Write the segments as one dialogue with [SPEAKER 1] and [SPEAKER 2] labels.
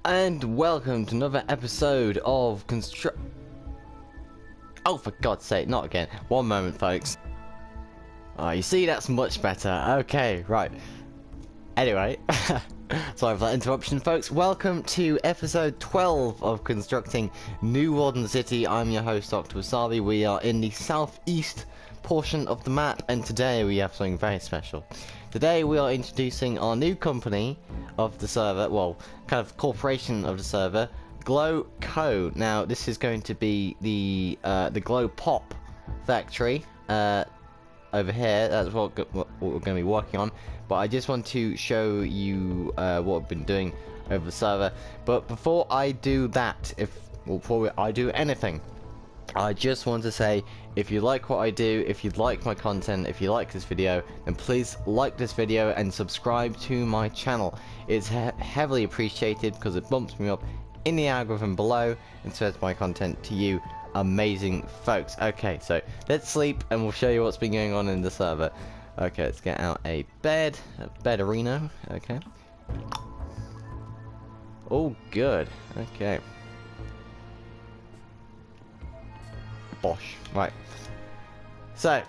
[SPEAKER 1] And welcome to another episode of Oh, for God's sake, not again. One moment, folks. Oh, you see, that's much better. Okay, right. Anyway, sorry for that interruption, folks. Welcome to episode 12 of Constructing New Warden City. I'm your host, Dr. Wasabi. We are in the southeast portion of the map, and today we have something very special. Today we are introducing our new company of the server, well, kind of corporation of the server, Glow Co. Now, this is going to be the Glow Pop factory over here. That's what we're going to be working on. But I just want to show you what I've been doing over the server. But before I do that, before I do anything, I just want to say, if you like what I do, if you like my content, if you like this video, then please like this video and subscribe to my channel. It's heavily appreciated because it bumps me up in the algorithm below and spreads my content to you amazing folks. Okay, so let's sleep and we'll show you what's been going on in the server. Okay, let's get out a bedarino. Okay. Oh, good. Okay. Bosh. Right. So,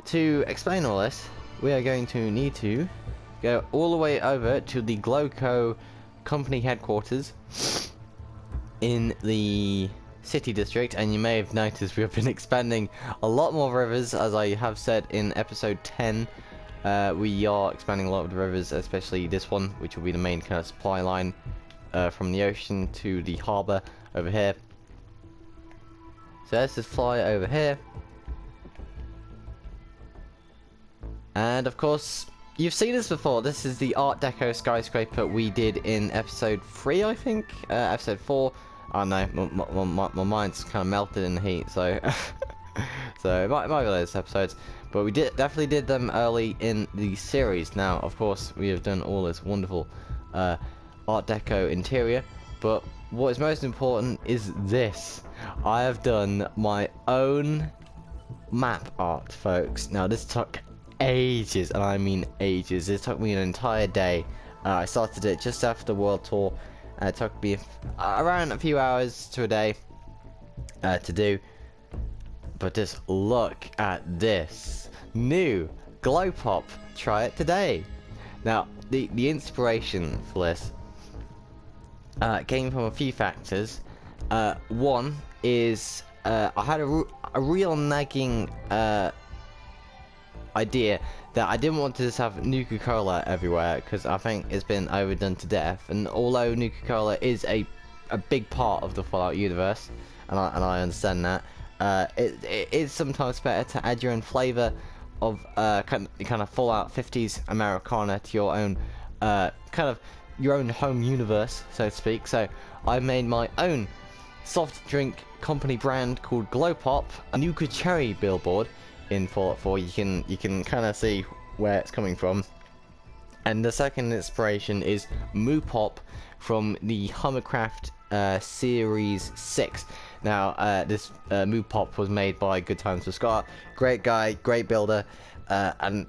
[SPEAKER 1] to explain all this, we are going to need to go all the way over to the Glowco company headquarters in the city district, and you may have noticed we have been expanding a lot more rivers, as I have said in episode 10. We are expanding a lot of the rivers, especially this one, which will be the main kind of supply line from the ocean to the harbour over here. So let's just fly over here. And of course, you've seen this before. This is the Art Deco skyscraper we did in episode 3, I think. Episode 4. Oh no, my mind's kind of melted in the heat, so so it might be those episodes. But we definitely did them early in the series. Now, of course, we have done all this wonderful Art Deco interior. But what is most important is this. I have done my own map art, folks. Now, this took ages, and I mean ages. It took me an entire day. I started it just after the world tour. It took me around a few hours to a day to do. But just look at this new Glow Pop. Try it today. Now, the inspiration for this came from a few factors. One is I had a real nagging idea that I didn't want to just have Nuka-Cola everywhere, because I think it's been overdone to death. And although Nuka-Cola is a big part of the Fallout universe, and I understand that, it is sometimes better to add your own flavour of kind of Fallout 50s Americana to your own kind of your own home universe, so to speak. So I made my own soft drink company brand called Glow Pop, a Nuka Cherry billboard in Fallout 4. You can kind of see where it's coming from. And the second inspiration is Moo Pop from the Hummercraft Series 6. Now, this Moo Pop was made by Good Times with Scott. Great guy, great builder, and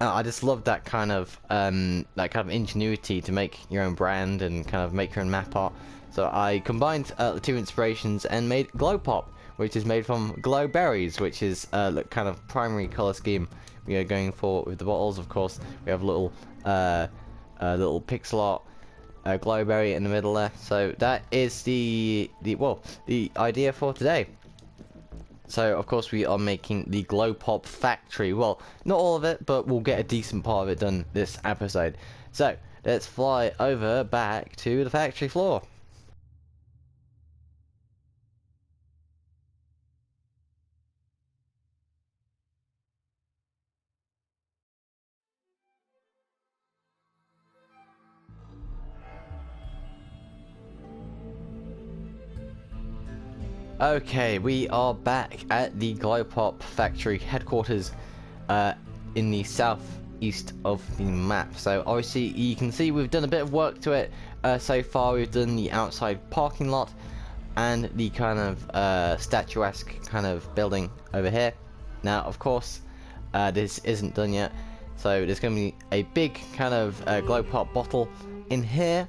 [SPEAKER 1] I just love that kind of ingenuity to make your own brand and kind of make your own map art. So I combined the two inspirations and made Glow Pop, which is made from glow berries, which is the kind of primary color scheme we are going for with the bottles. Of course, we have a little pixel art glow berry in the middle there. So that is the idea for today. So of course we are making the Glow Pop factory. Well, not all of it, but we'll get a decent part of it done this episode. So let's fly over back to the factory floor. Okay, we are back at the Glow Pop factory headquarters in the southeast of the map. So obviously you can see we've done a bit of work to it so far. We've done the outside parking lot and the kind of statuesque kind of building over here. Now, of course, this isn't done yet, so there's going to be a big kind of glow pop bottle in here.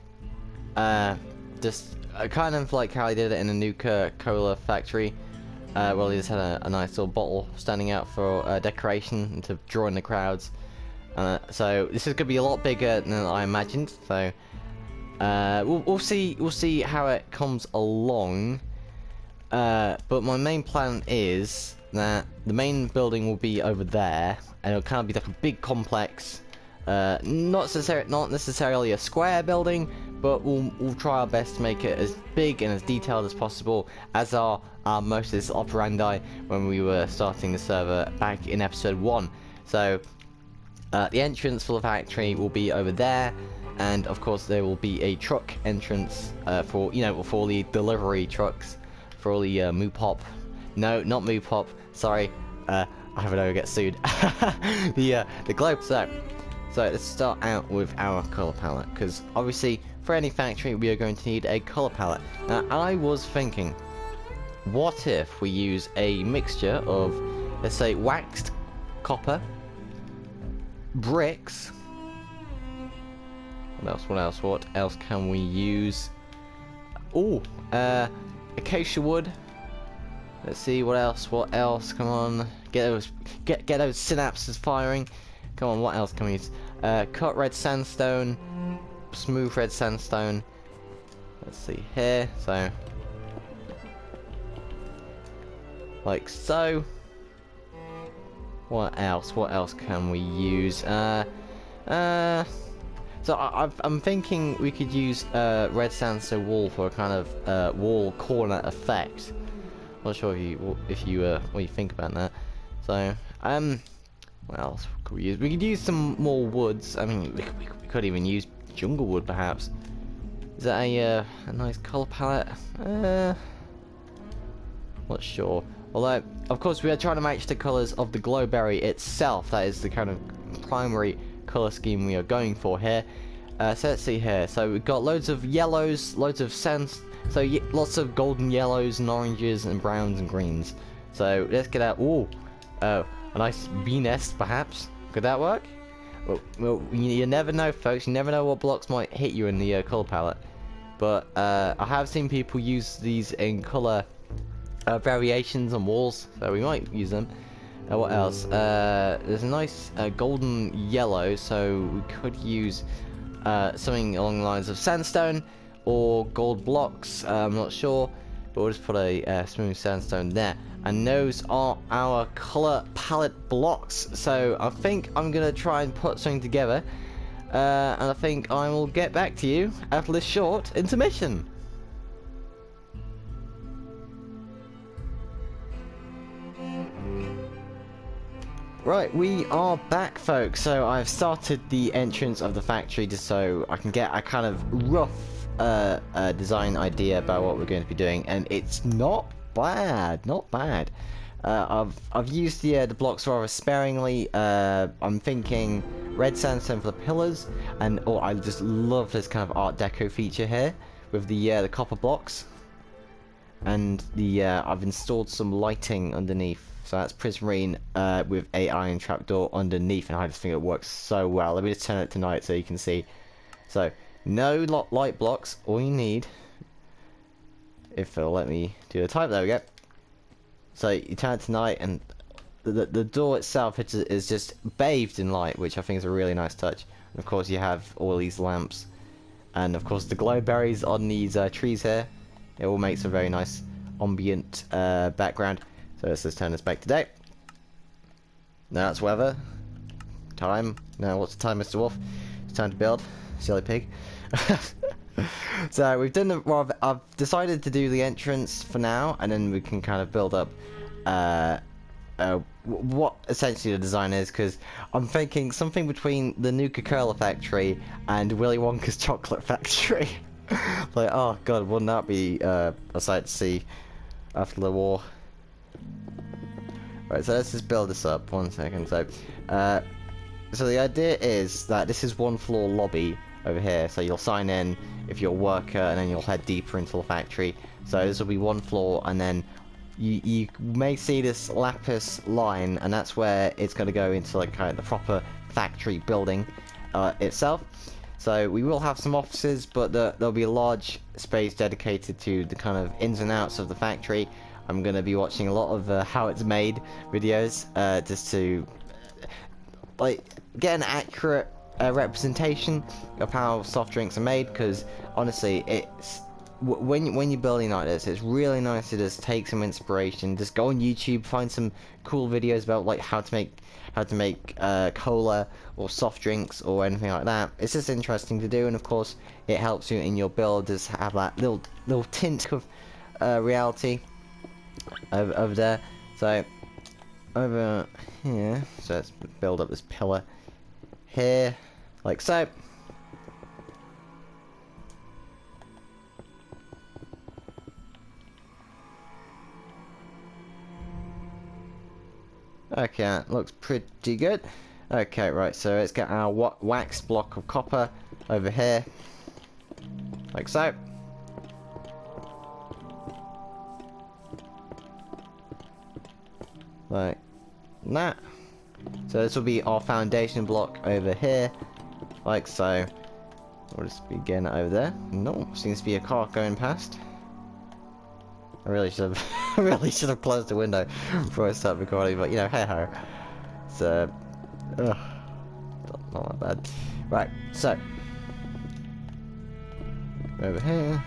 [SPEAKER 1] just kind of like how I did it in the Nuka-Cola factory. Well, he just had a nice little bottle standing out for decoration and to draw in the crowds. So this is gonna be a lot bigger than I imagined. So we'll see how it comes along. But my main plan is that the main building will be over there, and it'll kind of be like a big complex. Not necessarily a square building, but we'll try our best to make it as big and as detailed as possible, as our modus operandi when we were starting the server back in episode 1. So the entrance for the factory will be over there, and of course there will be a truck entrance for the delivery trucks, for all the moo pop. No, not moo pop. Sorry, I hope I don't get sued. the globe. So let's start out with our color palette, because obviously for any factory we are going to need a color palette. Now I was thinking, what if we use a mixture of, let's say, waxed copper, bricks. What else can we use? Oh, acacia wood. Let's see what else. Come on, get those synapses firing. Come on, what else can we use? Cut red sandstone, smooth red sandstone. Let's see here. So, like so. What else? What else can we use? So I'm thinking we could use red sandstone wall for a kind of wall corner effect. Not sure if you what you think about that. So what else could we use? We could use some more woods. I mean, we could even use jungle wood, perhaps. Is that a nice color palette? Not sure. Although, of course, we are trying to match the colors of the glowberry itself. That is the kind of primary color scheme we are going for here. So let's see here. So we've got loads of yellows, loads of sands. So lots of golden yellows and oranges and browns and greens. So let's get out. Ooh, a nice bee nest, perhaps. Could that work? Well, you never know, folks. You never know what blocks might hit you in the color palette. But I have seen people use these in color variations on walls, so we might use them. What else? There's a nice golden yellow, so we could use something along the lines of sandstone or gold blocks. I'm not sure, but we'll just put a smooth sandstone there. And those are our color palette blocks. So I think I'm gonna try and put something together, and I think I will get back to you after this short intermission. Right, we are back, folks. So I've started the entrance of the factory just so I can get a kind of rough design idea about what we're going to be doing, and it's not bad, not bad. I've used the blocks rather sparingly. I'm thinking red sandstone for the pillars, and I just love this kind of Art Deco feature here with the copper blocks, and I've installed some lighting underneath. So that's prismarine with a iron trapdoor underneath, and I just think it works so well. Let me just turn it to night so you can see. So no light blocks. All you need, if it'll let me do the type, there we go. So you turn it to night, and the door itself is just bathed in light, which I think is a really nice touch. And of course you have all these lamps, and of course the glowberries on these trees here. It all makes a very nice ambient background. So let's just turn this back to day. Now that's weather. Time. Now what's the time, Mr. Wolf? It's time to build. Silly pig. So we've done I've decided to do the entrance for now, and then we can kind of build up what essentially the design is, because I'm thinking something between the Nuka-Cola factory and Willy Wonka's chocolate factory. Like, oh god, wouldn't that be a sight to see after the war? Right, so let's just build this up. 1 second. So the idea is that this is one floor lobby over here. So you'll sign in if you're a worker, and then you'll head deeper into the factory. So this will be one floor, and then you may see this lapis line, and that's where it's going to go into like kind of the proper factory building itself. So we will have some offices, but there'll be a large space dedicated to the kind of ins and outs of the factory. I'm going to be watching a lot of how it's made videos, just to like get an accurate representation of how soft drinks are made, because honestly, it's when you're building like this, it's really nice to just take some inspiration, just go on YouTube, find some cool videos about like how to make cola or soft drinks or anything like that. It's just interesting to do, and of course it helps you in your build, just have that little tint of reality over there. So over here, so let's build up this pillar here, like so. Okay, that looks pretty good. Okay, right, so let's get our wax block of copper over here, like so. Like that. So this will be our foundation block over here, like so. We'll just begin over there. No, seems to be a car going past. I really should have, I really should have closed the window before I start recording, but you know, hey ho. So, not that bad. Right, so over here.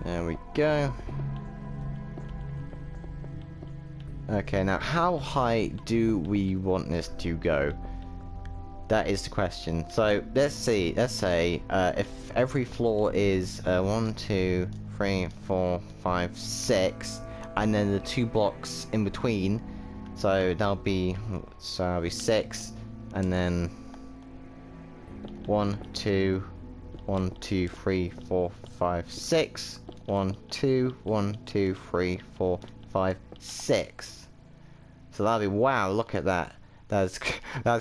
[SPEAKER 1] There we go. Okay, now how high do we want this to go? That is the question. So let's see. Let's say if every floor is 1, 2, 3, 4, 5, 6, and then the 2 blocks in between. So that'll be 6, and then 1, 2, 1, 2, 3, 4, 5, 6. 1, 2, 1, 2, 3, 4, 5, 6. So that'll be, wow, look at that. That's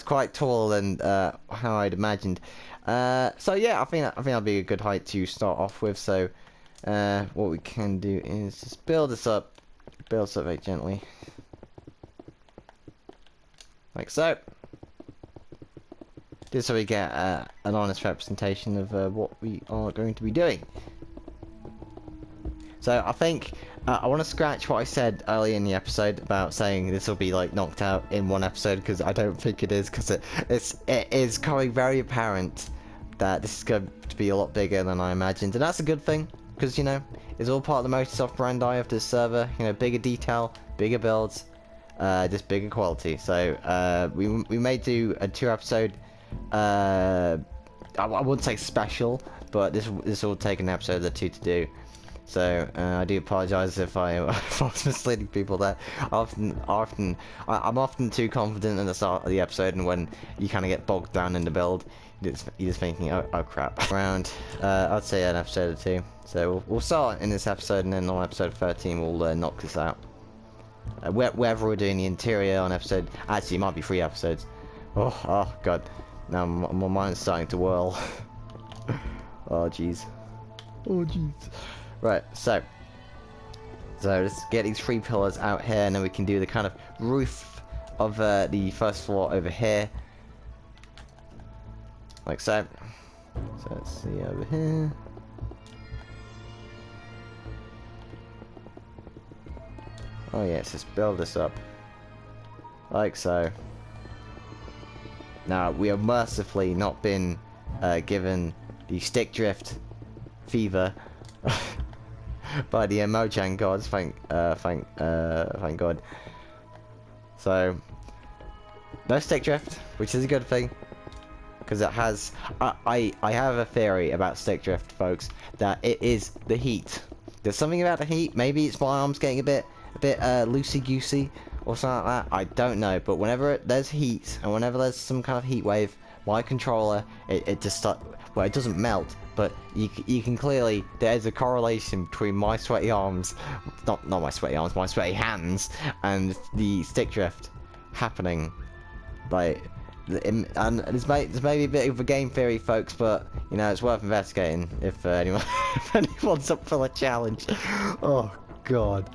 [SPEAKER 1] quite tall and how I'd imagined. So yeah, I think that'll be a good height to start off with. So what we can do is just build this up very gently, like so. Just so we get an honest representation of what we are going to be doing. So I think I want to scratch what I said earlier in the episode about saying this will be like knocked out in one episode, because I don't think it is, because it is coming very apparent that this is going to be a lot bigger than I imagined, and that's a good thing, because you know it's all part of the Microsoft brand eye of this server. You know, bigger detail, bigger builds, just bigger quality. So we may do a 2-episode. I wouldn't say special, but this will take an episode or 2 to do. So I do apologise if I was misleading people there. I'm often too confident at the start of the episode, and when you kind of get bogged down in the build, you're just thinking, oh crap. Around, I'd say an episode or 2. So we'll start in this episode, and then on episode 13 we'll knock this out. Whether we're doing the interior on episode, actually it might be 3 episodes. Oh god, now my mind's starting to whirl. Oh jeez. Oh jeez. Right, so let's get these 3 pillars out here, and then we can do the kind of roof of the first floor over here, like so. So let's see over here. Oh yes, let's build this up, like so. Now we have mercifully not been given the stick drift fever by the Mojang gods, thank God. So no stick drift, which is a good thing, because it has. I have a theory about stick drift, folks, that it is the heat. There's something about the heat. Maybe it's my arms getting a bit loosey goosey or something like that. I don't know, but whenever there's heat and whenever there's some kind of heat wave, my controller it just starts. Well, it doesn't melt, but you can clearly, there's a correlation between my sweaty arms, not my sweaty arms, my sweaty hands, and the stick drift happening. Like, and there's maybe a bit of a game theory, folks, but you know it's worth investigating if anyone if anyone's up for a challenge. Oh God.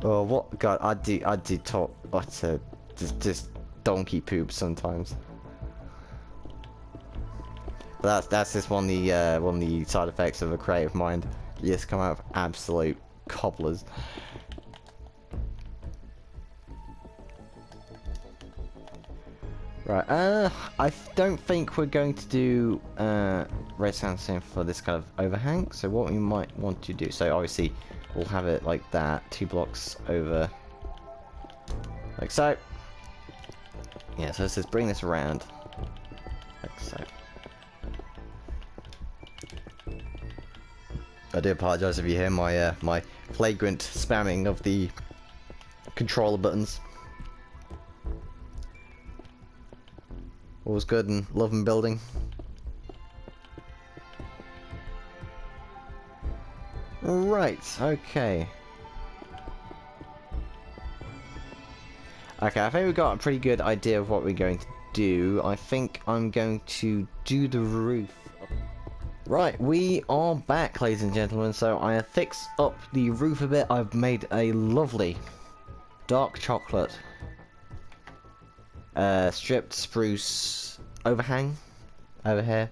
[SPEAKER 1] Oh what God, I do talk utter just donkey poop sometimes. But that's just one of the side effects of a creative mind. You just come out of absolute cobblers. Right, I don't think we're going to do red sandstone for this kind of overhang. So what we might want to do, so obviously we'll have it like that, 2 blocks over, like so. Yeah, so let's just bring this around, like so. I do apologise if you hear my my flagrant spamming of the controller buttons. All's good and love and building. Right, okay. Okay, I think we've got a pretty good idea of what we're going to do. I think I'm going to do the roof. Right, we are back, ladies and gentlemen. So I have fixed up the roof a bit. I've made a lovely dark chocolate stripped spruce overhang over here,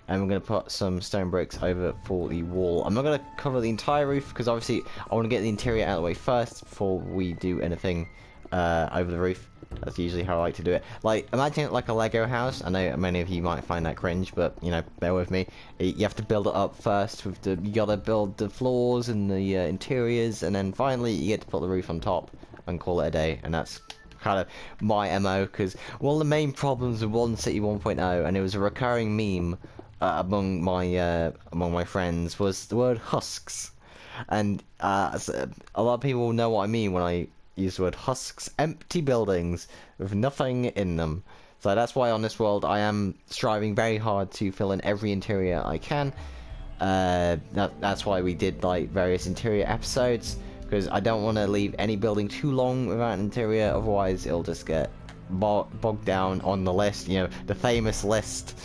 [SPEAKER 1] and we're going to put some stone bricks over for the wall. I'm not going to cover the entire roof because obviously I want to get the interior out of the way first before we do anything over the roof. That's usually how I like to do it. Like, imagine it like a Lego house. I know many of you might find that cringe, but you know, bear with me. You have to build it up first with the, you gotta build the floors and the interiors, and then finally you get to put the roof on top and call it a day. And that's kind of my MO, because one of the main problems with One City 1.0, and it was a recurring meme among my friends, was the word husks. And a lot of people know what I mean when I use the word husks. Empty buildings with nothing in them. So that's why on this world I am striving very hard to fill in every interior I can. That's why we did like various interior episodes, because I don't want to leave any building too long without an interior, otherwise it'll just get bogged down on the list, you know, the famous list,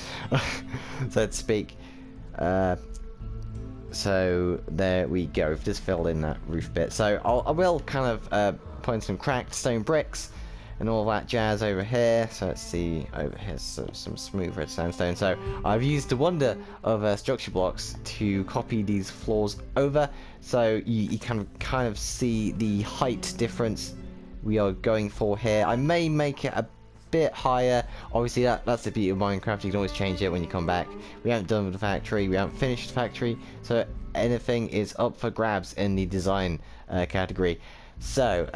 [SPEAKER 1] so to speak. So there we go, we've just filled in that roof bit. So I will kind of put in some cracked stone bricks and all that jazz over here. So let's see, over here, so some smooth red sandstone. So I've used the wonder of structure blocks to copy these floors over, so you can kind of see the height difference we are going for here. I may make it a bit higher. Obviously that's the beauty of Minecraft, you can always change it when you come back. We haven't done with the factory, we haven't finished the factory, so anything is up for grabs in the design category. So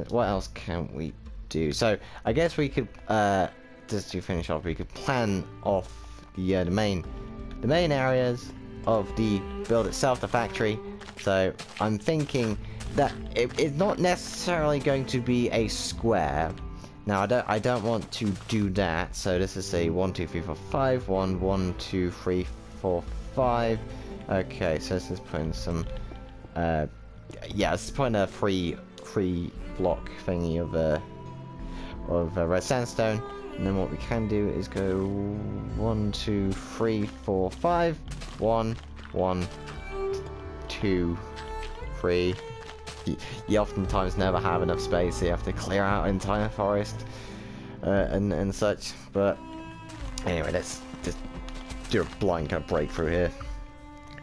[SPEAKER 1] what else can we do? So I guess we could just to finish off, we could plan off the main areas of the build itself, the factory. So I'm thinking that it's not necessarily going to be a square. Now I don't want to do that. So this is a 1 2 3 4 5 1 1 2 3 4 5. Okay, so let's just put in some yeah, let's put in a free block thingy of red sandstone, and then what we can do is go 1 2 3 4 5 1 1 2 3. You oftentimes never have enough space, so you have to clear out an entire forest and such. But anyway, let's just do a blind kind of breakthrough here.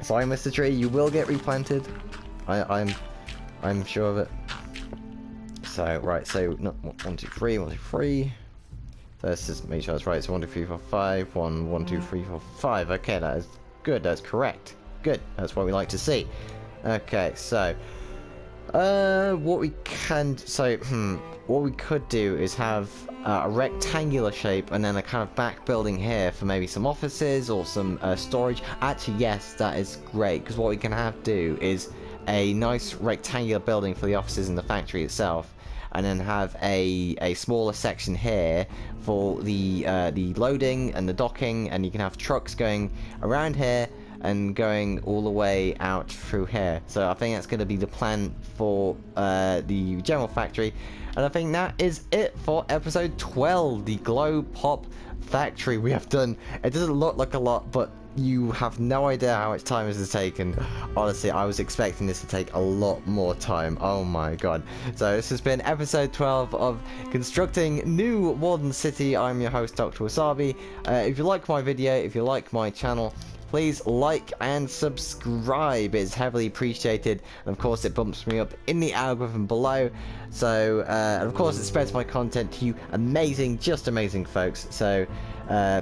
[SPEAKER 1] Sorry, Mr. Tree, you will get replanted. I'm sure of it. So right, so not 1 2 3 1 2 3. So let's just make sure that's right. So 1 2 3 4 5 1 1 2 3 4 5. Okay, that is good. That's correct. Good. That's what we like to see. Okay, so what we could do is have a rectangular shape and then a kind of back building here for maybe some offices or some storage. Actually, yes, that is great, because what we can have do is a nice rectangular building for the offices in the factory itself, and then have a smaller section here for the loading and the docking, and you can have trucks going around here and going all the way out through here. So I think that's going to be the plan for the general factory. And I think that is it for episode 12, the Glow Pop Factory. We have done, it doesn't look like a lot, but you have no idea how much time this has taken. Honestly, I was expecting this to take a lot more time. Oh my god. So this has been episode 12 of Constructing New Warden City. I'm your host, Dr. Wasabi. If you like my video, if you like my channel, please like and subscribe. It's heavily appreciated, and of course it bumps me up in the algorithm below. So and of course it spreads my content to you amazing, just amazing folks. So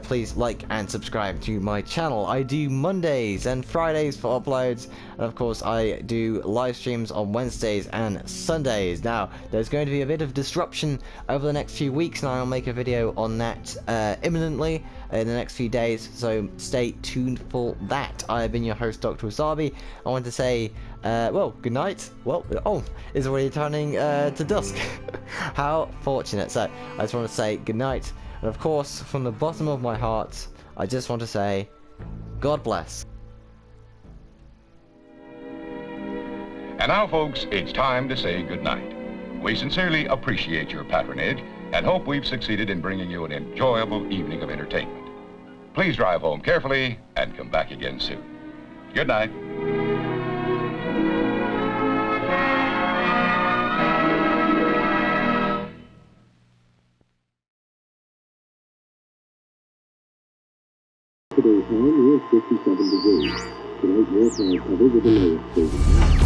[SPEAKER 1] please like and subscribe to my channel. I do Mondays and Fridays for uploads, and of course I do live streams on Wednesdays and Sundays. Now there's going to be a bit of disruption over the next few weeks, and I'll make a video on that imminently in the next few days, so stay tuned for that. I have been your host, Dr. Wasabi. I want to say well, good night. Well, oh, it's already turning to dusk. How fortunate. So I just want to say good night. And of course, from the bottom of my heart, I just want to say, God bless.
[SPEAKER 2] And now, folks, it's time to say goodnight. We sincerely appreciate your patronage and hope we've succeeded in bringing you an enjoyable evening of entertainment. Please drive home carefully and come back again soon. Good night.
[SPEAKER 3] Today's time is 57 degrees. Tonight, more cloud cover with a low of 30.